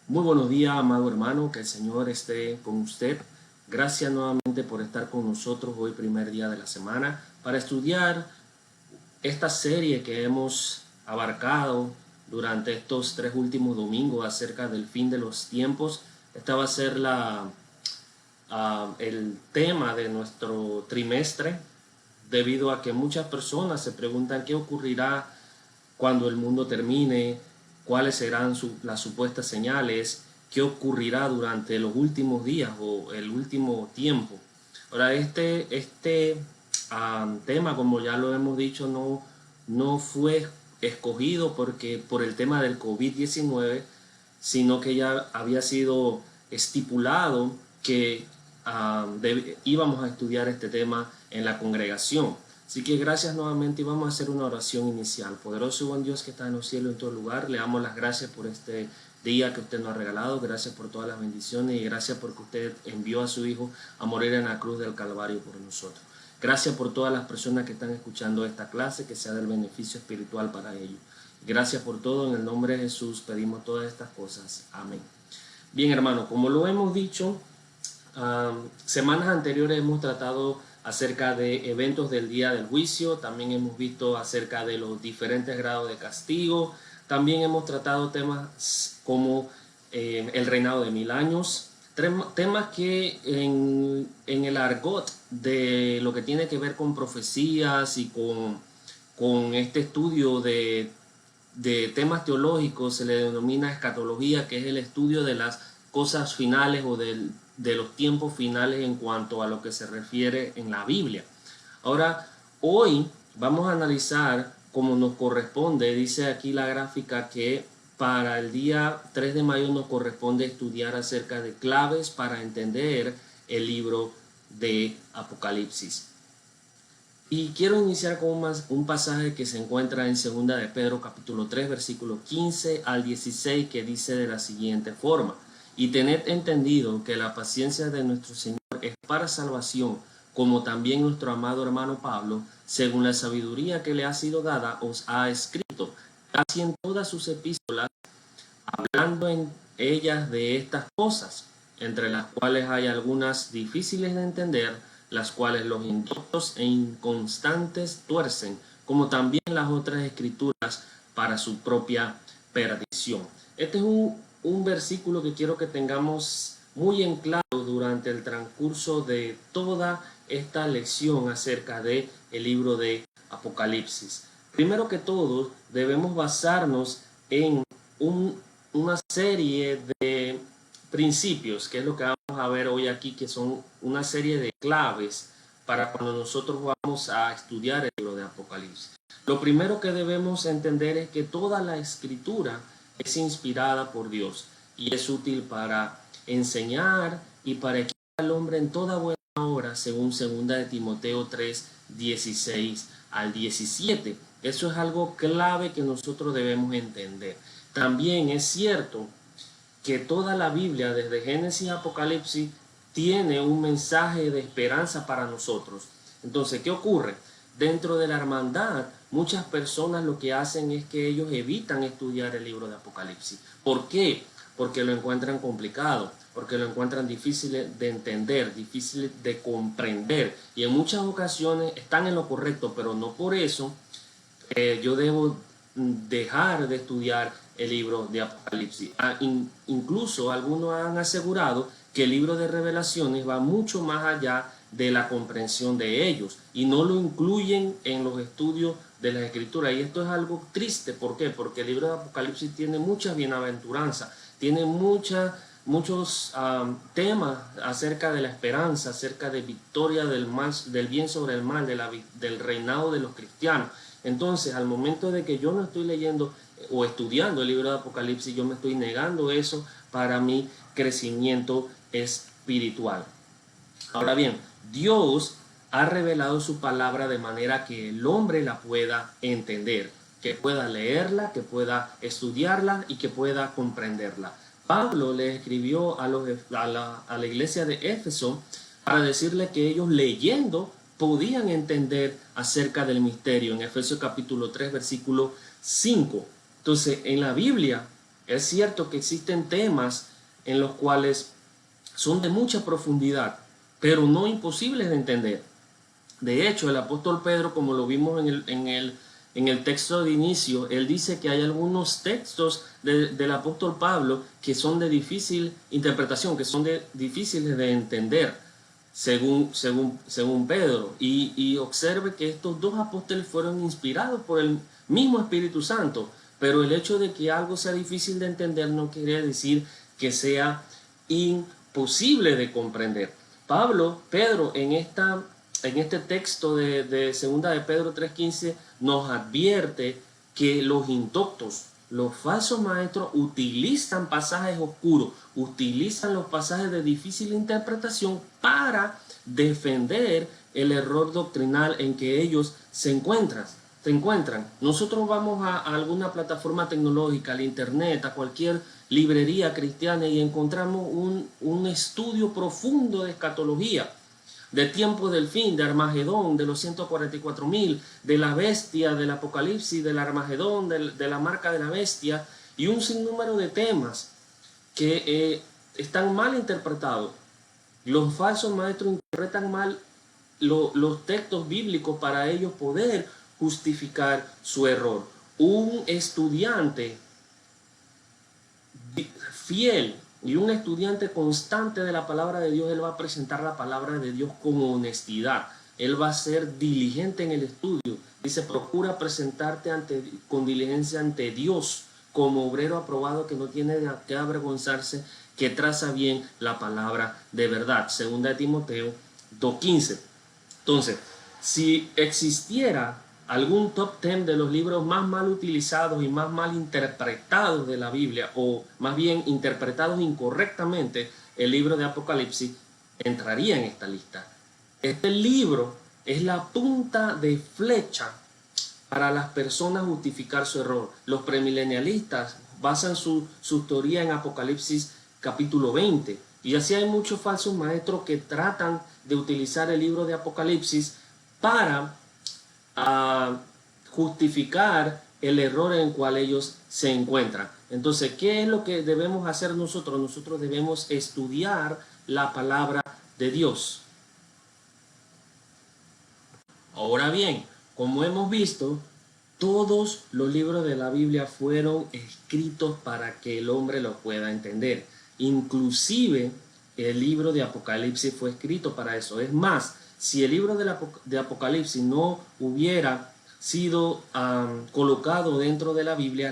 Muy buenos días, amado hermano, que el Señor esté con usted. Gracias nuevamente por estar con nosotros hoy, primer día de la semana, para estudiar esta serie que hemos abarcado durante estos 3 últimos domingos acerca del fin de los tiempos. Esta va a ser el tema de nuestro trimestre, debido a que muchas personas se preguntan qué ocurrirá cuando el mundo termine, cuáles serán las supuestas señales, qué ocurrirá durante los últimos días o el último tiempo. Ahora, este tema, como ya lo hemos dicho, no fue escogido por el tema del COVID-19, sino que ya había sido estipulado que íbamos a estudiar este tema en la congregación. Así que gracias nuevamente y vamos a hacer una oración inicial. Poderoso y buen Dios que está en los cielos en todo lugar, le damos las gracias por este día que usted nos ha regalado, gracias por todas las bendiciones y gracias porque usted envió a su Hijo a morir en la cruz del Calvario por nosotros. Gracias por todas las personas que están escuchando esta clase, que sea del beneficio espiritual para ellos. Gracias por todo, en el nombre de Jesús pedimos todas estas cosas. Amén. Bien, hermano, como lo hemos dicho, semanas anteriores hemos tratado acerca de eventos del día del juicio, también hemos visto acerca de los diferentes grados de castigo, también hemos tratado temas como el reinado de 1000 años, temas que en el argot de lo que tiene que ver con profecías y con este estudio de temas teológicos se le denomina escatología, que es el estudio de las cosas finales o de los tiempos finales en cuanto a lo que se refiere en la Biblia. Ahora, hoy vamos a analizar como nos corresponde. Dice aquí la gráfica que para el día 3 de mayo nos corresponde estudiar acerca de claves para entender el libro de Apocalipsis. Y quiero iniciar con un pasaje que se encuentra en 2 de Pedro capítulo 3 versículo 15 al 16, que dice de la siguiente forma: y tened entendido que la paciencia de nuestro Señor es para salvación, como también nuestro amado hermano Pablo, según la sabiduría que le ha sido dada, os ha escrito, casi en todas sus epístolas, hablando en ellas de estas cosas, entre las cuales hay algunas difíciles de entender, las cuales los indoctos e inconstantes tuercen, como también las otras escrituras para su propia perdición. Este es un versículo que quiero que tengamos muy en claro durante el transcurso de toda esta lección acerca del libro de Apocalipsis. Primero que todo, debemos basarnos en una serie de principios, que es lo que vamos a ver hoy aquí, que son una serie de claves para cuando nosotros vamos a estudiar el libro de Apocalipsis. Lo primero que debemos entender es que toda la escritura es inspirada por Dios y es útil para enseñar y para equipar al hombre en toda buena obra, según 2 de Timoteo 3, 16 al 17. Eso es algo clave que nosotros debemos entender. También es cierto que toda la Biblia, desde Génesis a Apocalipsis, tiene un mensaje de esperanza para nosotros. Entonces, ¿qué ocurre? Dentro de la hermandad, muchas personas lo que hacen es que ellos evitan estudiar el libro de Apocalipsis. ¿Por qué? Porque lo encuentran complicado, porque lo encuentran difícil de entender, difícil de comprender. Y en muchas ocasiones están en lo correcto, pero no por eso yo debo dejar de estudiar el libro de Apocalipsis. Incluso algunos han asegurado que el libro de Revelaciones va mucho más allá de la comprensión de ellos y no lo incluyen en los estudios de la Escritura. Y esto es algo triste. ¿Por qué? Porque el libro de Apocalipsis tiene muchas bienaventuranzas, tiene muchos temas acerca de la esperanza, acerca de victoria del bien sobre el mal, del reinado de los cristianos. Entonces, al momento de que yo no estoy leyendo o estudiando el libro de Apocalipsis, yo me estoy negando eso para mi crecimiento espiritual. Ahora bien, Dios ha revelado su palabra de manera que el hombre la pueda entender, que pueda leerla, que pueda estudiarla y que pueda comprenderla. Pablo le escribió a la iglesia de Éfeso para decirle que ellos leyendo podían entender acerca del misterio, en Efesios capítulo 3 versículo 5. Entonces, en la Biblia Es cierto que existen temas en los cuales son de mucha profundidad, pero no imposibles de entender. De hecho, el apóstol Pedro, como lo vimos en el texto de inicio, él dice que hay algunos textos del apóstol Pablo que son de difícil interpretación, que son difíciles de entender, según Pedro. Y observe que estos dos apóstoles fueron inspirados por el mismo Espíritu Santo, pero el hecho de que algo sea difícil de entender no quiere decir que sea imposible de comprender. Pedro en este texto de segunda de Pedro 3:15 nos advierte que los indoctos, los falsos maestros, utilizan pasajes oscuros, utilizan los pasajes de difícil interpretación para defender el error doctrinal en que ellos se encuentran. Nosotros vamos a alguna plataforma tecnológica, al internet, a cualquier librería cristiana y encontramos un estudio profundo de escatología, de tiempo del fin, de Armagedón, de los 144,000, de la bestia, del Apocalipsis, del Armagedón, de la marca de la bestia, y un sinnúmero de temas que están mal interpretados. Los falsos maestros interpretan mal los textos bíblicos para ellos poder justificar su error. Un estudiante fiel y un estudiante constante de la palabra de Dios, él va a presentar la palabra de Dios con honestidad. Él va a ser diligente en el estudio. Dice, procura presentarte con diligencia ante Dios como obrero aprobado que no tiene que avergonzarse, que traza bien la palabra de verdad. Segunda de Timoteo 2:15. Entonces, si existiera algún top 10 de los libros más mal utilizados y más mal interpretados de la Biblia, o más bien interpretados incorrectamente, el libro de Apocalipsis entraría en esta lista. Este libro es la punta de flecha para las personas justificar su error. Los premilenialistas basan su teoría en Apocalipsis capítulo 20, y así hay muchos falsos maestros que tratan de utilizar el libro de Apocalipsis para a justificar el error en el cual ellos se encuentran. Entonces, ¿qué es lo que debemos hacer nosotros? Nosotros debemos estudiar la palabra de Dios. Ahora bien, como hemos visto, todos los libros de la Biblia fueron escritos para que el hombre los pueda entender. Inclusive el libro de Apocalipsis fue escrito para eso. Es más, si el libro de Apocalipsis no hubiera sido colocado dentro de la Biblia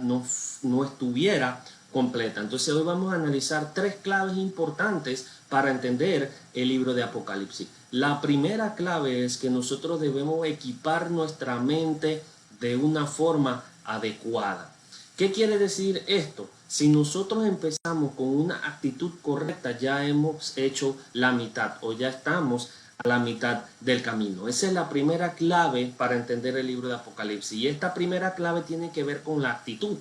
no estuviera completa. Entonces hoy vamos a analizar 3 claves importantes para entender el libro de Apocalipsis. La primera clave es que nosotros debemos equipar nuestra mente de una forma adecuada. ¿Qué quiere decir esto? Si nosotros empezamos con una actitud correcta, ya hemos hecho la mitad o ya estamos a la mitad del camino. Esa es la primera clave para entender el libro de Apocalipsis. Y esta primera clave tiene que ver con la actitud.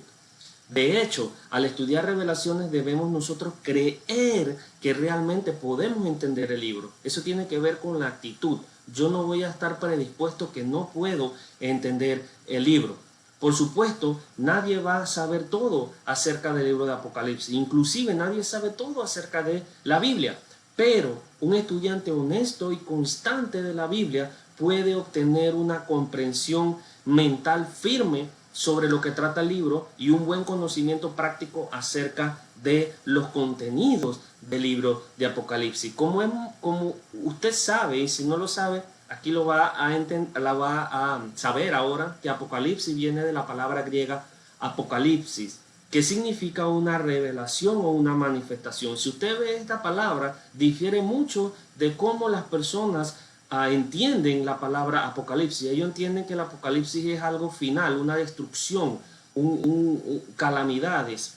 De hecho, al estudiar Revelaciones debemos nosotros creer que realmente podemos entender el libro. Eso tiene que ver con la actitud. Yo no voy a estar predispuesto que no puedo entender el libro. Por supuesto, nadie va a saber todo acerca del libro de Apocalipsis. Inclusive nadie sabe todo acerca de la Biblia. Pero un estudiante honesto y constante de la Biblia puede obtener una comprensión mental firme sobre lo que trata el libro y un buen conocimiento práctico acerca de los contenidos del libro de Apocalipsis. Como usted sabe, y si no lo sabe, aquí la va a saber ahora, que Apocalipsis viene de la palabra griega apocalipsis, que significa una revelación o una manifestación. Si usted ve esta palabra, difiere mucho de cómo las personas entienden la palabra apocalipsis. Ellos entienden que el apocalipsis es algo final, una destrucción, calamidades,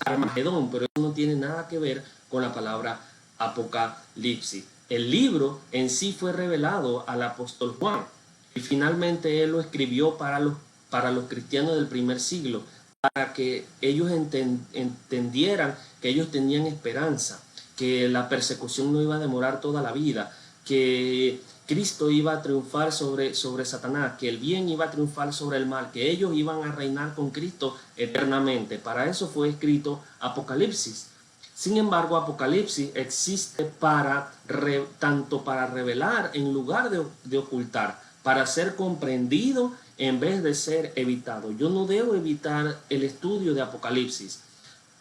Armagedón, pero eso no tiene nada que ver con la palabra apocalipsis. El libro en sí fue revelado al apóstol Juan y finalmente él lo escribió para los cristianos del primer siglo, para que ellos entendieran que ellos tenían esperanza, que la persecución no iba a demorar toda la vida, que Cristo iba a triunfar sobre Satanás, que el bien iba a triunfar sobre el mal, que ellos iban a reinar con Cristo eternamente. Para eso fue escrito Apocalipsis. Sin embargo, Apocalipsis existe tanto para revelar en lugar de ocultar, para ser comprendido en vez de ser evitado. Yo no debo evitar el estudio de Apocalipsis.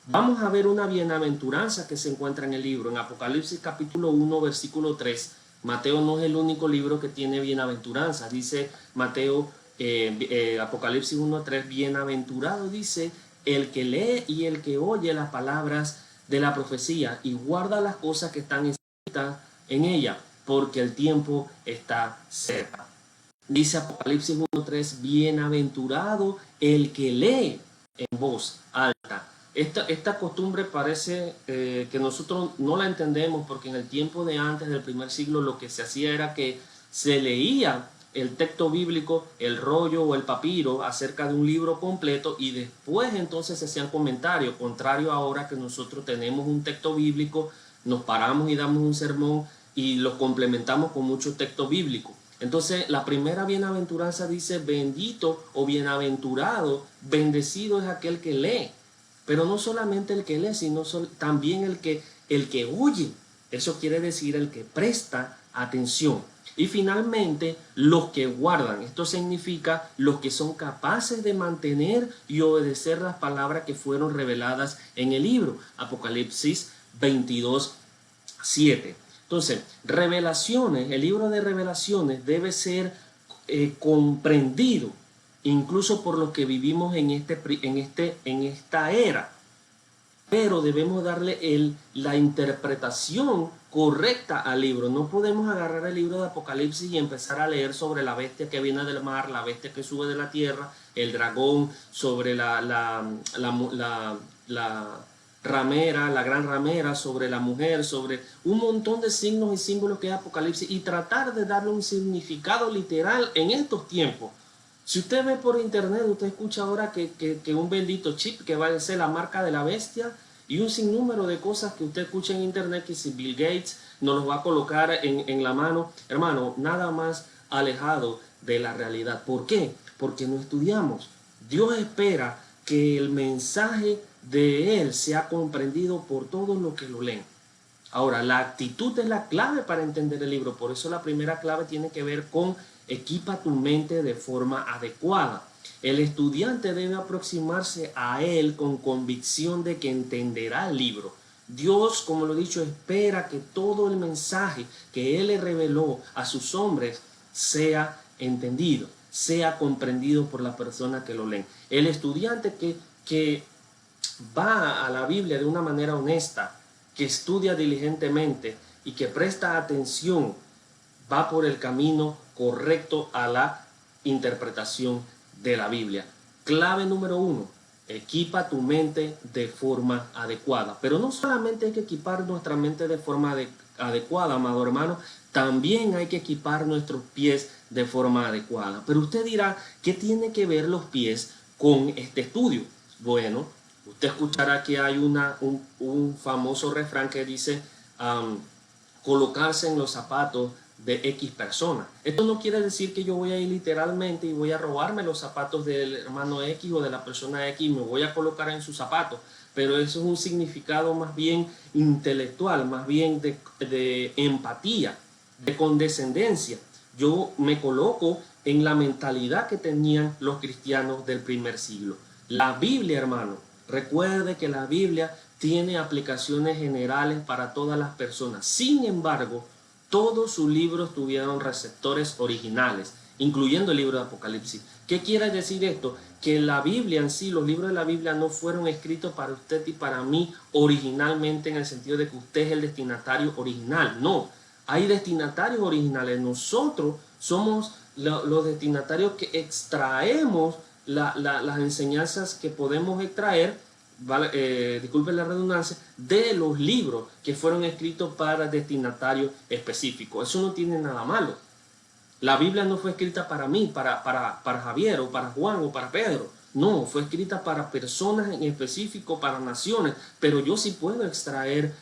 Vamos a ver una bienaventuranza que se encuentra en el libro, en Apocalipsis capítulo 1, versículo 3. Mateo no es el único libro que tiene bienaventuranza. Dice Mateo, Apocalipsis 1, 3, bienaventurado, dice, el que lee y el que oye las palabras de la profecía y guarda las cosas que están escritas en ella, porque el tiempo está cerca. Dice Apocalipsis 1:3, bienaventurado el que lee en voz alta. Esta costumbre parece que nosotros no la entendemos, porque en el tiempo de antes del primer siglo lo que se hacía era que se leía el texto bíblico, el rollo o el papiro acerca de un libro completo, y después entonces se hacían comentarios, contrario ahora que nosotros tenemos un texto bíblico, nos paramos y damos un sermón y lo complementamos con mucho texto bíblico. Entonces la primera bienaventuranza dice bendito o bienaventurado, bendecido es aquel que lee, pero no solamente el que lee, sino también el que oye. Eso quiere decir el que presta atención. Y finalmente, los que guardan. Esto significa los que son capaces de mantener y obedecer las palabras que fueron reveladas en el libro. Apocalipsis 22:7. Entonces, revelaciones, el libro de revelaciones debe ser comprendido, incluso por los que vivimos en esta era. Pero debemos darle la interpretación correcta al libro. No podemos agarrar el libro de Apocalipsis y empezar a leer sobre la bestia que viene del mar, la bestia que sube de la tierra, el dragón, sobre la ramera, la gran ramera, sobre la mujer, sobre un montón de signos y símbolos que es Apocalipsis, y tratar de darle un significado literal en estos tiempos. Si usted ve por internet, usted escucha ahora que un bendito chip que va a ser la marca de la bestia, y un sinnúmero de cosas que usted escucha en internet, que si Bill Gates nos los va a colocar en la mano. Hermano, nada más alejado de la realidad. ¿Por qué? Porque no estudiamos. Dios espera que el mensaje de Él sea comprendido por todos los que lo leen. Ahora, la actitud es la clave para entender el libro. Por eso la primera clave tiene que ver con equipa tu mente de forma adecuada. El estudiante debe aproximarse a él con convicción de que entenderá el libro. Dios, como lo he dicho, espera que todo el mensaje que Él le reveló a sus hombres sea entendido, sea comprendido por la persona que lo leen. El estudiante que va a la Biblia de una manera honesta, que estudia diligentemente y que presta atención, va por el camino correcto a la interpretación de la Biblia. Clave número 1, equipa tu mente de forma adecuada. Pero no solamente hay que equipar nuestra mente de forma adecuada, amado hermano, también hay que equipar nuestros pies de forma adecuada. Pero usted dirá, ¿qué tiene que ver los pies con este estudio? Bueno, usted escuchará que hay un famoso refrán que dice colocarse en los zapatos de X persona. Esto no quiere decir que yo voy a ir literalmente y voy a robarme los zapatos del hermano X o de la persona X y me voy a colocar en sus zapatos, pero eso es un significado más bien intelectual, más bien de empatía, de condescendencia. Yo me coloco en la mentalidad que tenían los cristianos del primer siglo. La Biblia, hermano, recuerde que la Biblia tiene aplicaciones generales para todas las personas. Sin embargo, todos sus libros tuvieron receptores originales, incluyendo el libro de Apocalipsis. ¿Qué quiere decir esto? Que la Biblia en sí, los libros de la Biblia no fueron escritos para usted y para mí originalmente, en el sentido de que usted es el destinatario original. No, hay destinatarios originales. Nosotros somos los destinatarios que extraemos las enseñanzas que podemos extraer, disculpen la redundancia, de los libros que fueron escritos para destinatarios específicos. Eso no tiene nada malo. La Biblia no fue escrita para mí, para Javier o para Juan o para Pedro. No, fue escrita para personas en específico, para naciones. Pero yo sí puedo extraer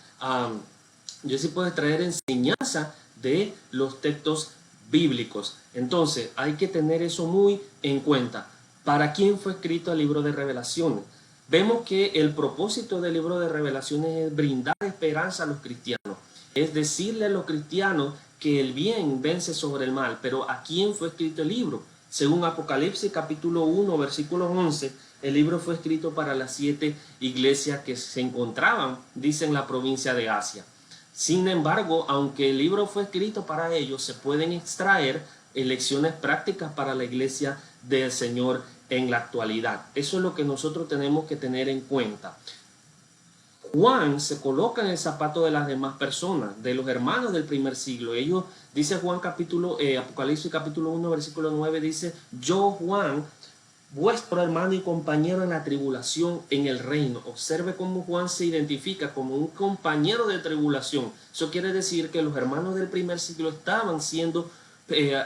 enseñanza de los textos bíblicos. Entonces hay que tener eso muy en cuenta. ¿Para quién fue escrito el libro de Revelaciones? Vemos que el propósito del libro de Revelaciones es brindar esperanza a los cristianos. Es decirle a los cristianos que el bien vence sobre el mal. Pero ¿a quién fue escrito el libro? Según Apocalipsis capítulo 1, versículo 11, el libro fue escrito para las 7 iglesias que se encontraban, dice, en la provincia de Asia. Sin embargo, aunque el libro fue escrito para ellos, se pueden extraer lecciones prácticas para la iglesia del Señor en la actualidad. Eso es lo que nosotros tenemos que tener en cuenta. Juan se coloca en el zapato de las demás personas, de los hermanos del primer siglo. Ellos, dice Apocalipsis capítulo 1, versículo 9, dice: yo, Juan, vuestro hermano y compañero en la tribulación en el reino. Observe cómo Juan se identifica como un compañero de tribulación. Eso quiere decir que los hermanos del primer siglo estaban siendo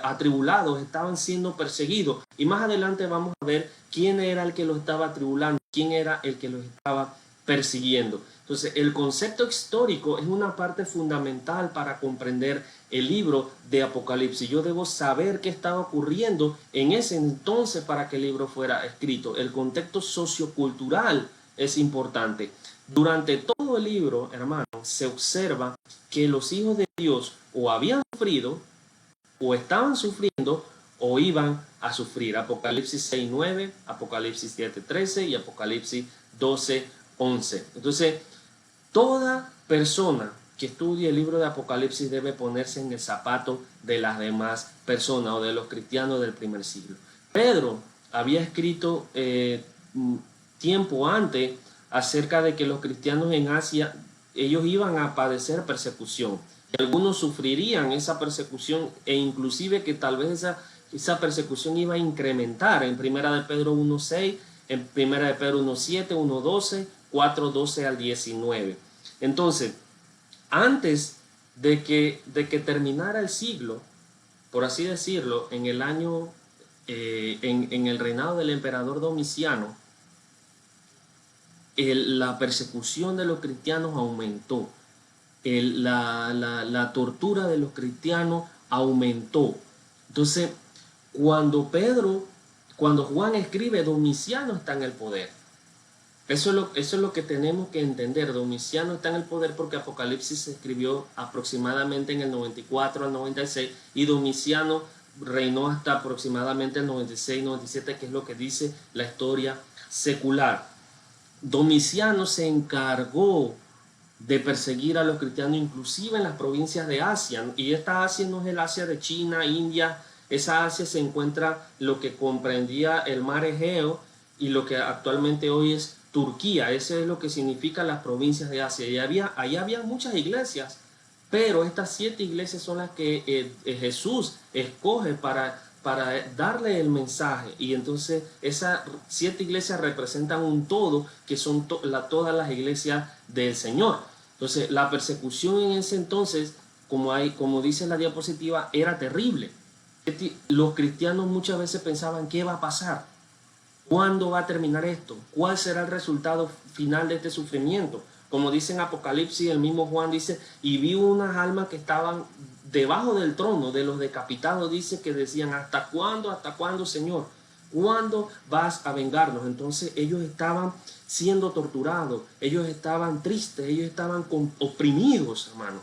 atribulados, estaban siendo perseguidos. Y más adelante vamos a ver quién era el que los estaba atribulando, quién era el que los estaba persiguiendo. Entonces, el concepto histórico es una parte fundamental para comprender el libro de Apocalipsis. Yo debo saber qué estaba ocurriendo en ese entonces para que el libro fuera escrito. El contexto sociocultural es importante. Durante todo el libro, hermanos, se observa que los hijos de Dios o habían sufrido, o estaban sufriendo, o iban a sufrir. Apocalipsis 6:9, Apocalipsis 7:13 y Apocalipsis 12:11. Entonces, toda persona que estudie el libro de Apocalipsis debe ponerse en el zapato de las demás personas o de los cristianos del primer siglo. Pedro había escrito tiempo antes acerca de que los cristianos en Asia, ellos iban a padecer persecución. Y algunos sufrirían esa persecución e inclusive que tal vez esa persecución iba a incrementar en 1 de Pedro 1:6, en 1 de Pedro 1:7, 1:12, 4:12 al 19. Entonces, antes de que terminara el siglo, por así decirlo, en el año, en el reinado del emperador Domiciano, la persecución de los cristianos aumentó. La tortura de los cristianos aumentó. Entonces, cuando Juan escribe, Domiciano está en el poder. Eso es lo que tenemos que entender. Domiciano está en el poder porque Apocalipsis se escribió aproximadamente en el 94 al 96 y Domiciano reinó hasta aproximadamente el 96-97, que es lo que dice la historia secular. Domiciano se encargó de perseguir a los cristianos, inclusive en las provincias de Asia. Y esta Asia no es el Asia de China, India. Esa Asia se encuentra lo que comprendía el mar Egeo y lo que actualmente hoy es Turquía. Eso es lo que significa las provincias de Asia. Y ahí había muchas iglesias, pero estas 7 iglesias son las que Jesús escoge para darle el mensaje. Y entonces esas 7 iglesias representan un todo, que son todas las iglesias del Señor. Entonces la persecución en ese entonces, como dice la diapositiva, era terrible. Los cristianos muchas veces pensaban: ¿qué va a pasar? ¿Cuándo va a terminar esto? ¿Cuál será el resultado final de este sufrimiento? Como dice en Apocalipsis, el mismo Juan dice: y vi unas almas que estaban debajo del trono de los decapitados, dice, que decían: ¿hasta cuándo, Señor? ¿Cuándo vas a vengarnos? Entonces ellos estaban siendo torturados, ellos estaban tristes, ellos estaban oprimidos, hermano.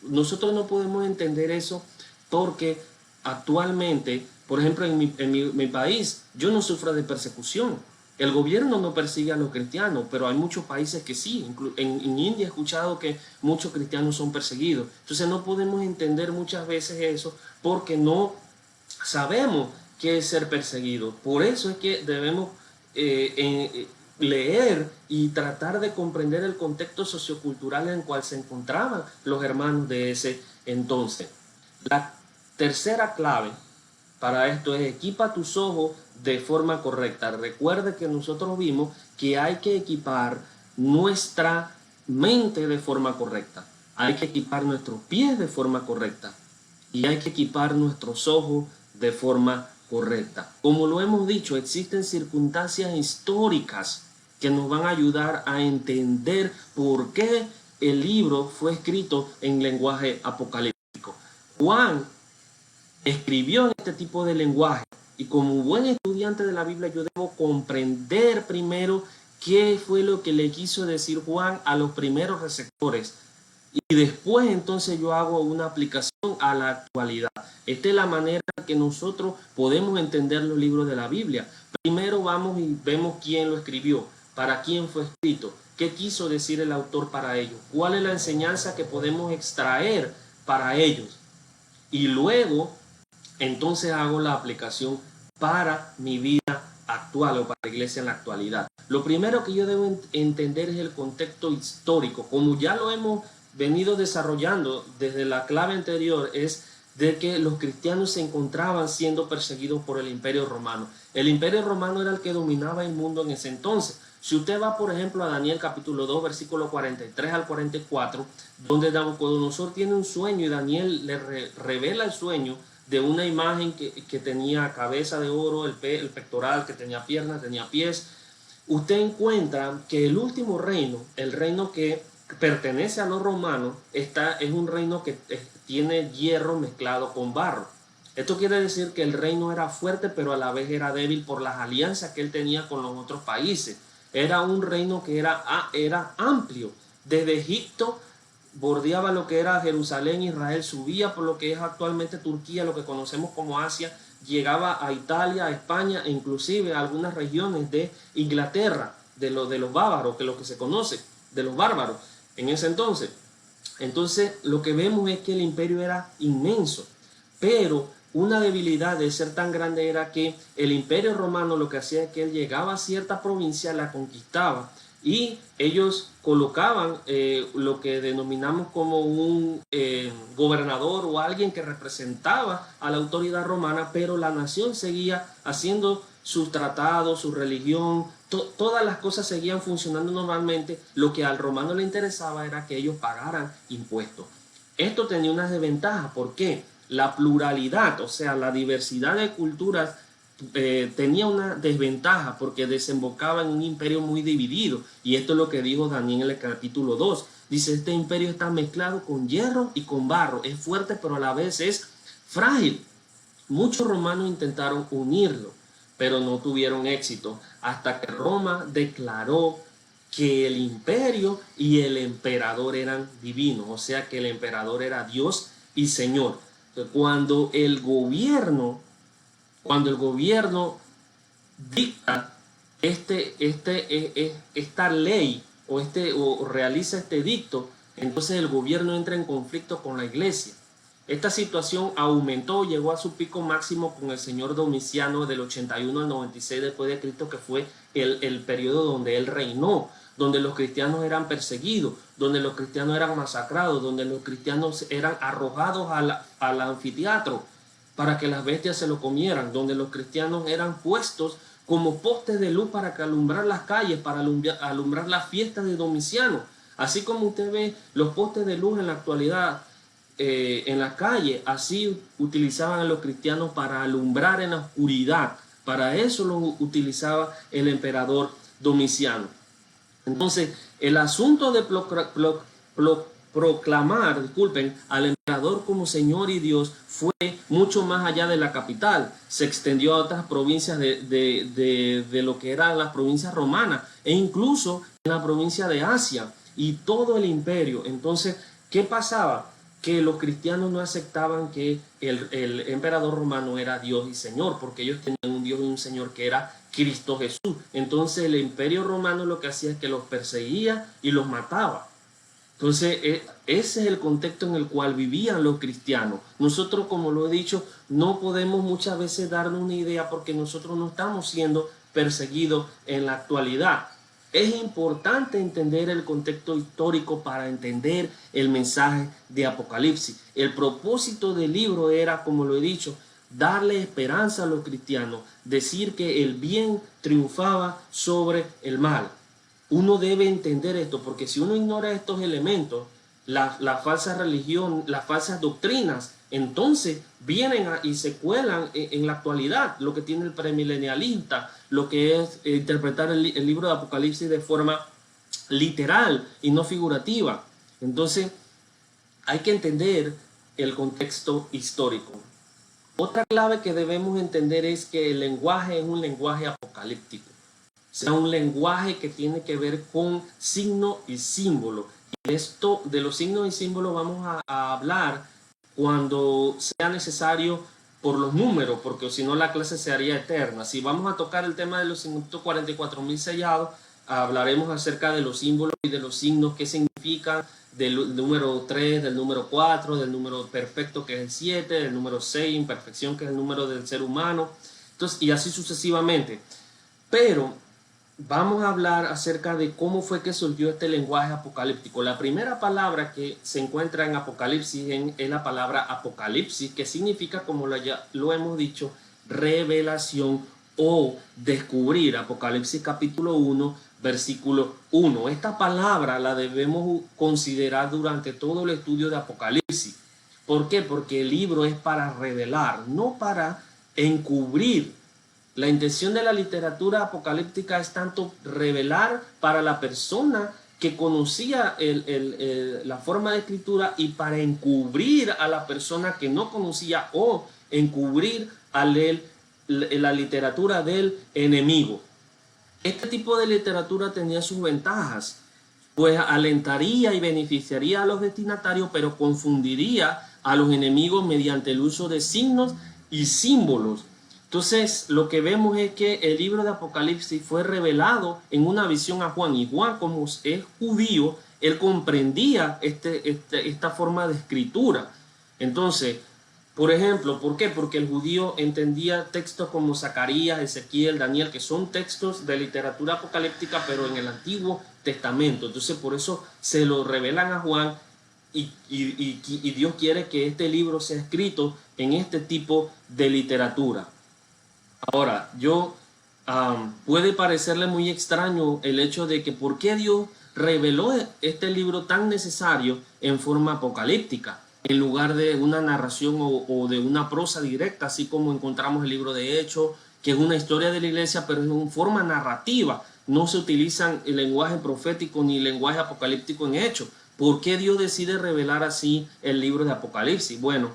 Nosotros no podemos entender eso porque actualmente, por ejemplo, en mi país, yo no sufro de persecución. El gobierno no persigue a los cristianos, pero hay muchos países que sí. En India he escuchado que muchos cristianos son perseguidos. Entonces no podemos entender muchas veces eso porque no sabemos qué es ser perseguido. Por eso es que debemos leer y tratar de comprender el contexto sociocultural en el cual se encontraban los hermanos de ese entonces. La tercera clave para esto es: equipa tus ojos de forma correcta. Recuerde que nosotros vimos que hay que equipar nuestra mente de forma correcta. Hay que equipar nuestros pies de forma correcta. Y hay que equipar nuestros ojos de forma correcta. Como lo hemos dicho, existen circunstancias históricas que nos van a ayudar a entender por qué el libro fue escrito en lenguaje apocalíptico. Juan escribió en este tipo de lenguaje. Y como buen estudiante de la Biblia, yo debo comprender primero qué fue lo que le quiso decir Juan a los primeros receptores. Y después entonces yo hago una aplicación a la actualidad. Esta es la manera en que nosotros podemos entender los libros de la Biblia. Primero vamos y vemos quién lo escribió, para quién fue escrito, qué quiso decir el autor para ellos, cuál es la enseñanza que podemos extraer para ellos. Y luego entonces hago la aplicación para mi vida actual o para la iglesia en la actualidad. Lo primero que yo debo entender es el contexto histórico. Como ya lo hemos venido desarrollando desde la clave anterior, es de que los cristianos se encontraban siendo perseguidos por el Imperio Romano. El Imperio Romano era el que dominaba el mundo en ese entonces. Si usted va, por ejemplo, a Daniel capítulo 2, versículo 43 al 44, donde Nabucodonosor tiene un sueño y Daniel le revela el sueño de una imagen que tenía cabeza de oro, el pectoral, que tenía piernas, tenía pies. Usted encuentra que el último reino, el reino que pertenece a los romanos, es un reino que tiene hierro mezclado con barro. Esto quiere decir que el reino era fuerte, pero a la vez era débil por las alianzas que él tenía con los otros países. Era un reino que era amplio. Desde Egipto bordeaba lo que era Jerusalén, Israel, subía por lo que es actualmente Turquía, lo que conocemos como Asia, llegaba a Italia, a España e inclusive a algunas regiones de Inglaterra, de los bárbaros, que es lo que se conoce, de los bárbaros en ese entonces. Entonces lo que vemos es que el imperio era inmenso, pero una debilidad de ser tan grande era que el imperio romano lo que hacía es que él llegaba a cierta provincia, la conquistaba, y ellos colocaban lo que denominamos como un gobernador o alguien que representaba a la autoridad romana, pero la nación seguía haciendo sus tratados, su religión, todas las cosas seguían funcionando normalmente. Lo que al romano le interesaba era que ellos pagaran impuestos. Esto tenía unas desventajas. ¿Por qué? La pluralidad, o sea, la diversidad de culturas tenía una desventaja porque desembocaba en un imperio muy dividido. Y esto es lo que dijo Daniel en el capítulo 2. Dice, este imperio está mezclado con hierro y con barro. Es fuerte, pero a la vez es frágil. Muchos romanos intentaron unirlo, pero no tuvieron éxito, hasta que Roma declaró que el imperio y el emperador eran divinos, o sea que el emperador era Dios y Señor. Entonces, cuando el gobierno dicta esta ley o realiza este edicto, entonces el gobierno entra en conflicto con la iglesia. Esta situación aumentó, llegó a su pico máximo con el señor Domiciano del 81 al 96 después de Cristo, que fue el periodo donde él reinó, donde los cristianos eran perseguidos, donde los cristianos eran masacrados, donde los cristianos eran arrojados al anfiteatro para que las bestias se lo comieran, donde los cristianos eran puestos como postes de luz para alumbrar las calles, para alumbrar las fiestas de Domiciano. Así como usted ve los postes de luz en la actualidad en la calle, así utilizaban a los cristianos para alumbrar en la oscuridad. Para eso lo utilizaba el emperador Domiciano. Entonces, el asunto de proclamar, al emperador como Señor y Dios fue mucho más allá de la capital. Se extendió a otras provincias de lo que eran las provincias romanas e incluso en la provincia de Asia y todo el imperio. Entonces, ¿qué pasaba? Que los cristianos no aceptaban que el emperador romano era Dios y Señor, porque ellos tenían un Dios y un Señor que era Cristo Jesús. Entonces el imperio romano lo que hacía es que los perseguía y los mataba. Entonces ese es el contexto en el cual vivían los cristianos. Nosotros, como lo he dicho, no podemos muchas veces darnos una idea porque nosotros no estamos siendo perseguidos en la actualidad. Es importante entender el contexto histórico para entender el mensaje de Apocalipsis. El propósito del libro era, como lo he dicho, darle esperanza a los cristianos, decir que el bien triunfaba sobre el mal. Uno debe entender esto, porque si uno ignora estos elementos, la falsa religión, las falsas doctrinas, entonces vienen y se cuelan en la actualidad, lo que tiene el premilenialista, lo que es interpretar el libro de Apocalipsis de forma literal y no figurativa. Entonces hay que entender el contexto histórico. Otra clave que debemos entender es que el lenguaje es un lenguaje apocalíptico. O sea, un lenguaje que tiene que ver con signo y símbolo. Y esto de los signos y símbolos vamos a hablar cuando sea necesario por los números, porque si no la clase se haría eterna. Si vamos a tocar el tema de los 144.000 sellados, hablaremos acerca de los símbolos y de los signos, qué significan, del número 3, del número 4, del número perfecto que es el 7, del número 6, imperfección que es el número del ser humano, entonces, y así sucesivamente. Pero vamos a hablar acerca de cómo fue que surgió este lenguaje apocalíptico. La primera palabra que se encuentra en Apocalipsis es la palabra apocalipsis, que significa, como ya lo hemos dicho, revelación o descubrir. Apocalipsis capítulo 1, versículo 1. Esta palabra la debemos considerar durante todo el estudio de Apocalipsis. ¿Por qué? Porque el libro es para revelar, no para encubrir. La intención de la literatura apocalíptica es tanto revelar para la persona que conocía la forma de escritura y para encubrir a la persona que no conocía o encubrir a la literatura del enemigo. Este tipo de literatura tenía sus ventajas, pues alentaría y beneficiaría a los destinatarios, pero confundiría a los enemigos mediante el uso de signos y símbolos. Entonces, lo que vemos es que el libro de Apocalipsis fue revelado en una visión a Juan, y Juan, como es judío, él comprendía esta forma de escritura. Entonces, por ejemplo, ¿por qué? Porque el judío entendía textos como Zacarías, Ezequiel, Daniel, que son textos de literatura apocalíptica, pero en el Antiguo Testamento. Entonces, por eso se lo revelan a Juan y Dios quiere que este libro sea escrito en este tipo de literatura. Ahora, puede parecerle muy extraño el hecho de que por qué Dios reveló este libro tan necesario en forma apocalíptica, en lugar de una narración o de una prosa directa, así como encontramos el libro de Hechos, que es una historia de la iglesia, pero en forma narrativa. No se utilizan el lenguaje profético ni el lenguaje apocalíptico en Hechos. ¿Por qué Dios decide revelar así el libro de Apocalipsis? Bueno,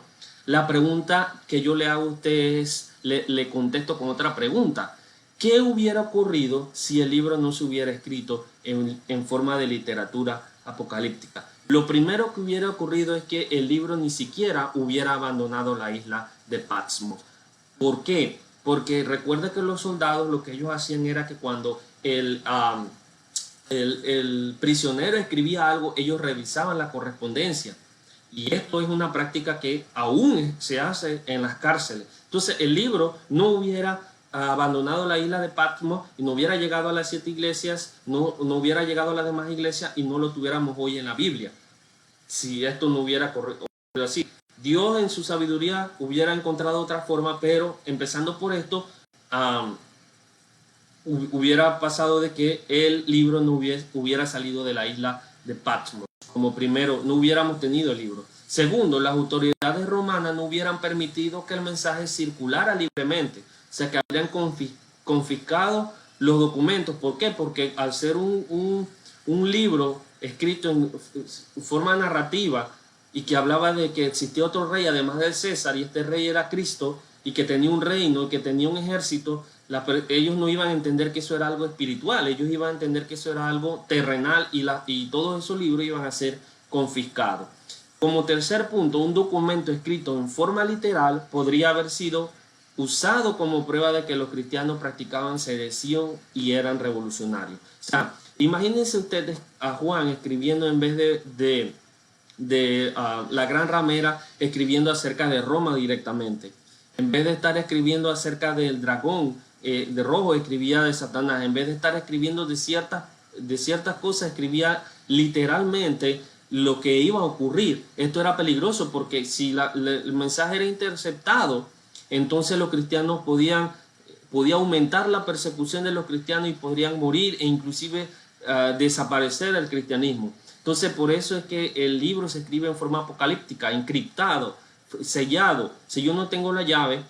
la pregunta que yo le hago a usted es, le contesto con otra pregunta. ¿Qué hubiera ocurrido si el libro no se hubiera escrito en forma de literatura apocalíptica? Lo primero que hubiera ocurrido es que el libro ni siquiera hubiera abandonado la isla de Patmos. ¿Por qué? Porque recuerda que los soldados lo que ellos hacían era que cuando el prisionero escribía algo, ellos revisaban la correspondencia. Y esto es una práctica que aún se hace en las cárceles. Entonces el libro no hubiera abandonado la isla de Patmos y no hubiera llegado a las 7 iglesias, no hubiera llegado a las demás iglesias y no lo tuviéramos hoy en la Biblia. Si esto no hubiera ocurrido así. Dios en su sabiduría hubiera encontrado otra forma, pero empezando por esto, hubiera pasado de que el libro no hubiera salido de la isla de Patmos. Como primero, no hubiéramos tenido el libro. Segundo, las autoridades romanas no hubieran permitido que el mensaje circulara libremente. O sea, que habrían confiscado los documentos. ¿Por qué? Porque al ser un libro escrito en forma narrativa y que hablaba de que existía otro rey además del César, y este rey era Cristo, y que tenía un reino, y que tenía un ejército, ellos no iban a entender que eso era algo espiritual, ellos iban a entender que eso era algo terrenal, y todos esos libros iban a ser confiscados. Como tercer punto, un documento escrito en forma literal podría haber sido usado como prueba de que los cristianos practicaban sedición y eran revolucionarios. O sea, imagínense ustedes a Juan escribiendo, en vez de la gran ramera, escribiendo acerca de Roma directamente. En vez de estar escribiendo acerca del dragón de rojo, escribía de Satanás. En vez de estar escribiendo de ciertas cosas, escribía literalmente lo que iba a ocurrir. Esto era peligroso porque si el mensaje era interceptado, entonces los cristianos podía aumentar la persecución de los cristianos y podrían morir e inclusive desaparecer el cristianismo. Entonces, por eso es que el libro se escribe en forma apocalíptica, encriptado, sellado. Si yo no tengo la llave,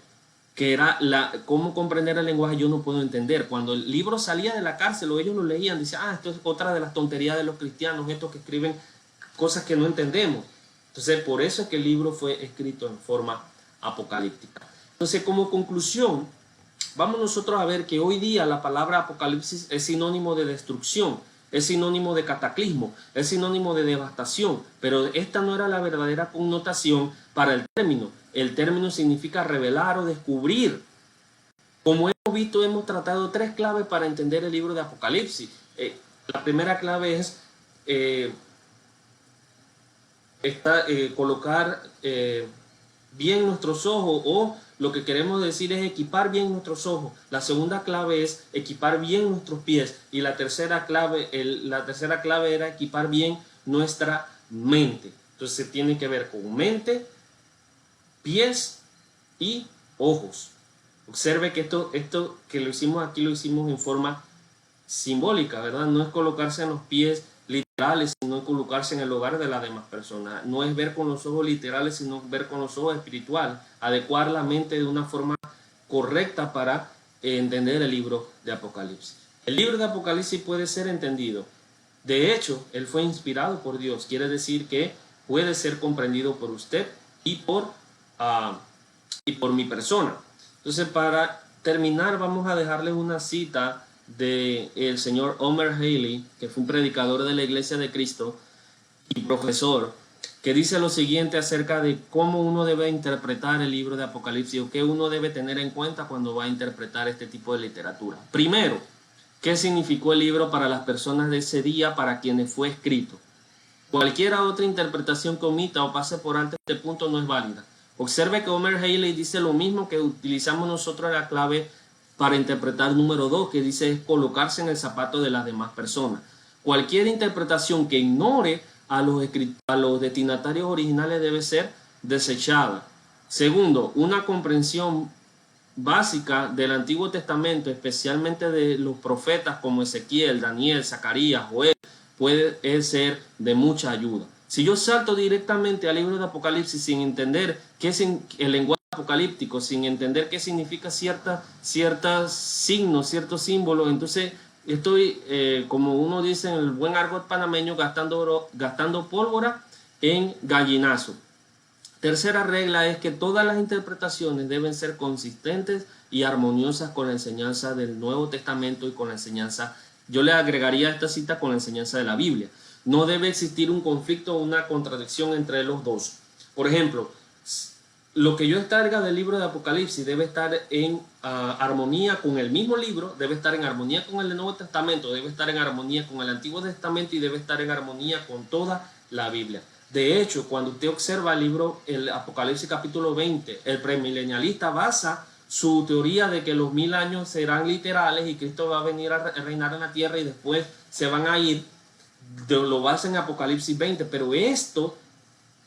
que era cómo comprender el lenguaje, yo no puedo entender. Cuando el libro salía de la cárcel o ellos lo leían, decían, esto es otra de las tonterías de los cristianos, estos que escriben cosas que no entendemos. Entonces, por eso es que el libro fue escrito en forma apocalíptica. Entonces, como conclusión, vamos nosotros a ver que hoy día la palabra apocalipsis es sinónimo de destrucción, es sinónimo de cataclismo, es sinónimo de devastación, pero esta no era la verdadera connotación para el término. El término significa revelar o descubrir. Como hemos visto, hemos tratado 3 claves para entender el libro de Apocalipsis. La primera clave es colocar bien nuestros ojos, o lo que queremos decir es equipar bien nuestros ojos. La segunda clave es equipar bien nuestros pies, y la tercera clave era equipar bien nuestra mente. Entonces tiene que ver con mente, pies y ojos. Observe que esto que lo hicimos aquí lo hicimos en forma simbólica, ¿verdad? No es colocarse en los pies literales, sino colocarse en el hogar de las demás personas. No es ver con los ojos literales, sino ver con los ojos espirituales. Adecuar la mente de una forma correcta para entender el libro de Apocalipsis. El libro de Apocalipsis puede ser entendido. De hecho, él fue inspirado por Dios. Quiere decir que puede ser comprendido por usted y por mi persona. Entonces, para terminar, vamos a dejarles una cita del señor Homer Haley, que fue un predicador de la Iglesia de Cristo y profesor, que dice lo siguiente acerca de cómo uno debe interpretar el libro de Apocalipsis, o qué uno debe tener en cuenta cuando va a interpretar este tipo de literatura. Primero, ¿qué significó el libro para las personas de ese día, para quienes fue escrito? Cualquier otra interpretación que omita o pase por alto este punto no es válida. Observe que Homer Haley dice lo mismo que utilizamos nosotros en la clave para interpretar número 2, que dice es colocarse en el zapato de las demás personas. Cualquier interpretación que ignore a los destinatarios originales debe ser desechada. Segundo, una comprensión básica del Antiguo Testamento, especialmente de los profetas como Ezequiel, Daniel, Zacarías, Joel, puede ser de mucha ayuda. Si yo salto directamente al libro de Apocalipsis sin entender qué es el lenguaje apocalíptico, sin entender qué significa ciertos signos, ciertos símbolos, entonces estoy, como uno dice en el buen argot panameño, gastando pólvora en gallinazo. Tercera regla es que todas las interpretaciones deben ser consistentes y armoniosas con la enseñanza del Nuevo Testamento y con la enseñanza, yo le agregaría a esta cita, con la enseñanza de la Biblia. No debe existir un conflicto o una contradicción entre los dos. Por ejemplo, lo que yo extraiga del libro de Apocalipsis debe estar en armonía con el mismo libro, debe estar en armonía con el Nuevo Testamento, debe estar en armonía con el Antiguo Testamento y debe estar en armonía con toda la Biblia. De hecho, cuando usted observa el Apocalipsis capítulo 20, el premilenialista basa su teoría de que los 1000 años serán literales y Cristo va a venir a reinar en la tierra y después se van a ir, lo basa en Apocalipsis 20, pero esto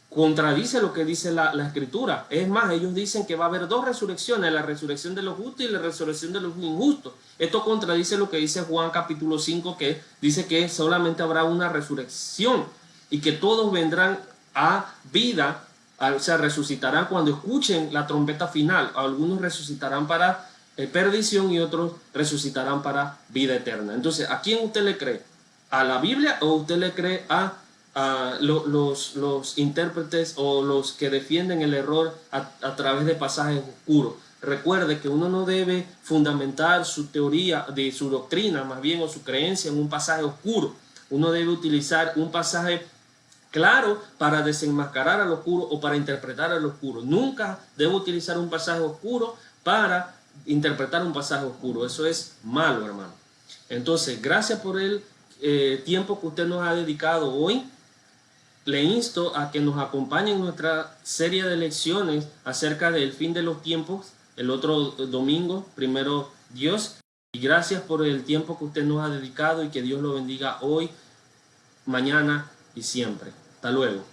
contradice lo que dice la Escritura. Es más, ellos dicen que va a haber 2 resurrecciones, la resurrección de los justos y la resurrección de los injustos. Esto contradice lo que dice Juan capítulo 5, que dice que solamente habrá una resurrección y que todos vendrán a vida, o sea, resucitarán cuando escuchen la trompeta final. Algunos resucitarán para perdición y otros resucitarán para vida eterna. Entonces, ¿a quién usted le cree? ¿A la Biblia o usted le cree a los intérpretes o los que defienden el error a través de pasajes oscuros? Recuerde que uno no debe fundamentar su teoría, de su doctrina más bien, o su creencia en un pasaje oscuro. Uno debe utilizar un pasaje claro para desenmascarar al oscuro o para interpretar al oscuro. Nunca debe utilizar un pasaje oscuro para interpretar un pasaje oscuro. Eso es malo, hermano. Entonces, gracias por el tiempo que usted nos ha dedicado hoy. Le insto a que nos acompañe en nuestra serie de lecciones acerca del fin de los tiempos, el otro domingo, primero Dios. Y gracias por el tiempo que usted nos ha dedicado, y que Dios lo bendiga hoy, mañana y siempre. Hasta luego.